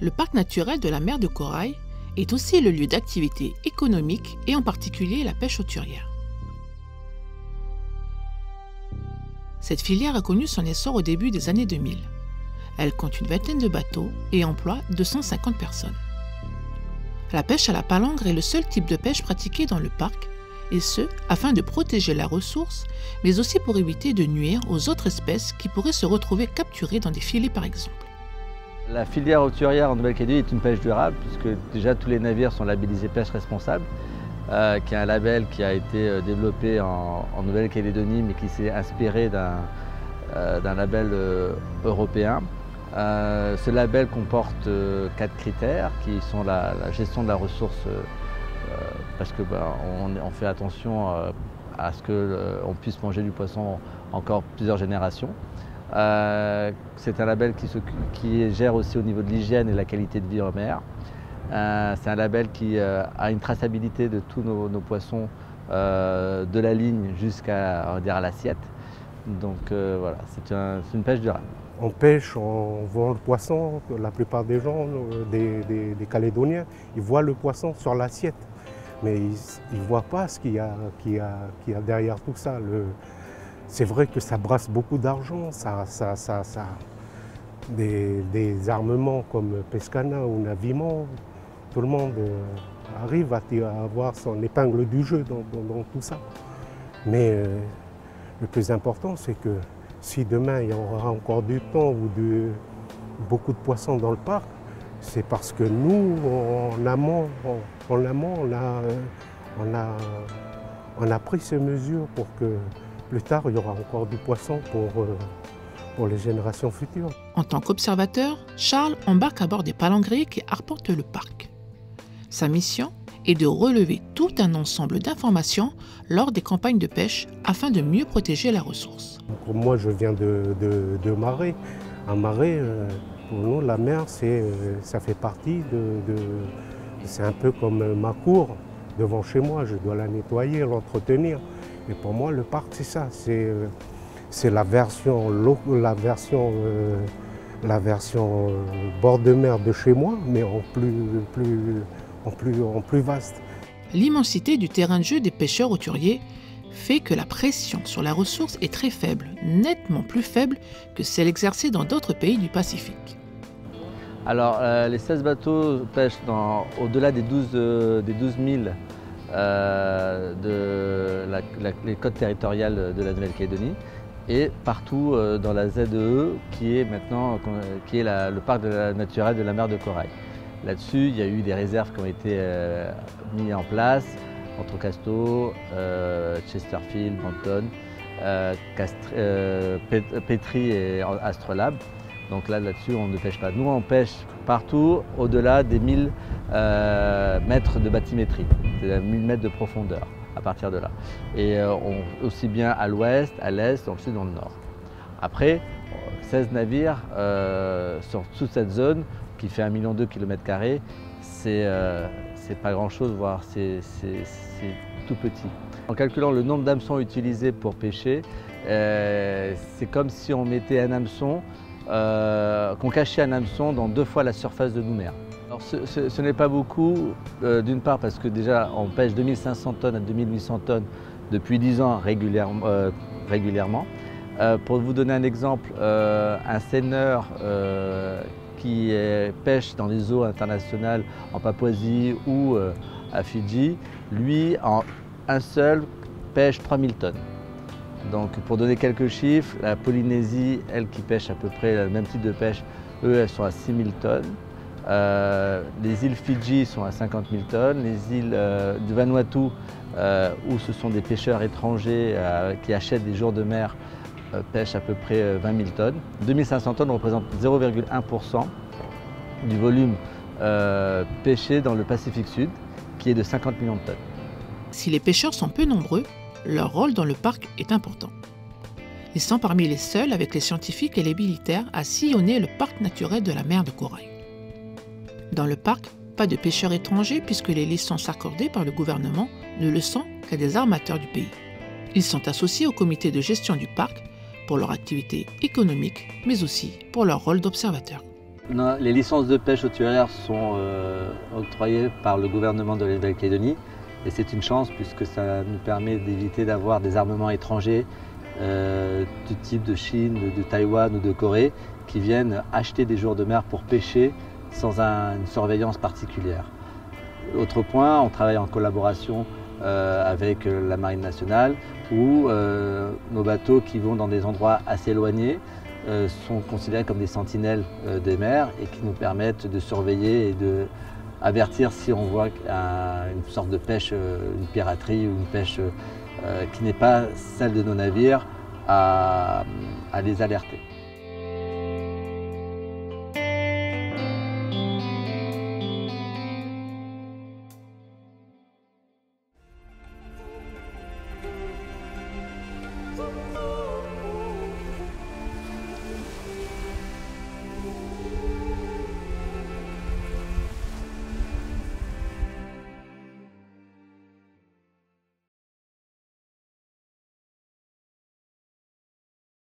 Le parc naturel de la mer de Corail est aussi le lieu d'activité économique et en particulier la pêche hauturière. Cette filière a connu son essor au début des années 2000. Elle compte une vingtaine de bateaux et emploie 250 personnes. La pêche à la palangre est le seul type de pêche pratiqué dans le parc, et ce, afin de protéger la ressource, mais aussi pour éviter de nuire aux autres espèces qui pourraient se retrouver capturées dans des filets par exemple. La filière hauturière en Nouvelle-Calédonie est une pêche durable, puisque déjà tous les navires sont labellisés pêche responsable, qui est un label qui a été développé en Nouvelle-Calédonie, mais qui s'est inspiré d'un label européen. Ce label comporte 4 critères qui sont la gestion de la ressource, parce que on fait attention à ce qu'on puisse manger du poisson encore plusieurs générations. C'est un label qui gère aussi au niveau de l'hygiène et la qualité de vie en mer. C'est un label qui a une traçabilité de tous nos poissons, de la ligne jusqu'à l'assiette. Donc voilà, c'est une pêche durable. On pêche, on voit le poisson, la plupart des gens, des Calédoniens, ils voient le poisson sur l'assiette. Mais ils ne voient pas ce qu'il y a derrière tout ça. C'est vrai que ça brasse beaucoup d'argent, des armements comme Pescana ou Naviment, tout le monde arrive à avoir son épingle du jeu dans tout ça. Mais le plus important, c'est que si demain il y aura encore du temps ou beaucoup de poissons dans le parc, c'est parce que nous, en amont, on a pris ces mesures pour que plus tard, il y aura encore du poisson pour les générations futures. En tant qu'observateur, Charles embarque à bord des palangriers qui arpentent le parc. Sa mission est de relever tout un ensemble d'informations lors des campagnes de pêche afin de mieux protéger la ressource. Donc, moi, je viens de Marais. À Marais, pour nous, la mer, ça fait partie c'est un peu comme ma cour devant chez moi. Je dois la nettoyer, l'entretenir. Et pour moi, le parc, c'est ça. C'est la version bord de mer de chez moi, mais en plus vaste. L'immensité du terrain de jeu des pêcheurs hauturiers fait que la pression sur la ressource est très faible, nettement plus faible que celle exercée dans d'autres pays du Pacifique. Alors, les 16 bateaux pêchent au-delà des 12 000 les côtes territoriales de la Nouvelle-Calédonie et partout dans la ZEE qui est le parc naturel de la mer de Corail. Là-dessus, il y a eu des réserves qui ont été mises en place entre Casto, Chesterfield, Banton, Petrie et Astrolabe. Donc là-dessus, on ne pêche pas. Nous, on pêche partout au-delà des 1000 mètres de bathymétrie, c'est-à-dire 1000 mètres de profondeur à partir de là. Et aussi bien à l'ouest, à l'est, dans le sud, dans le nord. Après, 16 navires sur toute cette zone qui fait 1,2 million de km², c'est pas grand-chose, voire c'est tout petit. En calculant le nombre d'hameçons utilisés pour pêcher, c'est comme si on mettait un hameçon, qu'on cachait un hameçon dans 2 fois la surface de nos mers. Alors ce n'est pas beaucoup, d'une part parce que déjà on pêche 2500 tonnes à 2800 tonnes depuis 10 ans régulièrement. Pour vous donner un exemple, un seineur qui pêche dans les eaux internationales en Papouasie ou à Fidji, lui en un seul pêche 3000 tonnes. Donc pour donner quelques chiffres, la Polynésie, elle qui pêche à peu près le même type de pêche, eux elles sont à 6000 tonnes. Les îles Fidji sont à 50 000 tonnes, les îles du Vanuatu, où ce sont des pêcheurs étrangers qui achètent des jours de mer, pêchent à peu près 20 000 tonnes. 2500 tonnes représentent 0,1% du volume pêché dans le Pacifique Sud, qui est de 50 millions de tonnes. Si les pêcheurs sont peu nombreux, leur rôle dans le parc est important. Ils sont parmi les seuls, avec les scientifiques et les militaires, à sillonner le parc naturel de la mer de Corail. Dans le parc, pas de pêcheurs étrangers puisque les licences accordées par le gouvernement ne le sont qu'à des armateurs du pays. Ils sont associés au comité de gestion du parc pour leur activité économique, mais aussi pour leur rôle d'observateur. Non, les licences de pêche hauturière sont octroyées par le gouvernement de la Nouvelle-Calédonie et c'est une chance puisque ça nous permet d'éviter d'avoir des armements étrangers du type de Chine, de Taïwan ou de Corée qui viennent acheter des jours de mer pour pêcher sans une surveillance particulière. Autre point, on travaille en collaboration avec la Marine nationale où nos bateaux qui vont dans des endroits assez éloignés sont considérés comme des sentinelles des mers et qui nous permettent de surveiller et d'avertir si on voit une sorte de pêche, une piraterie ou une pêche qui n'est pas celle de nos navires, à les alerter.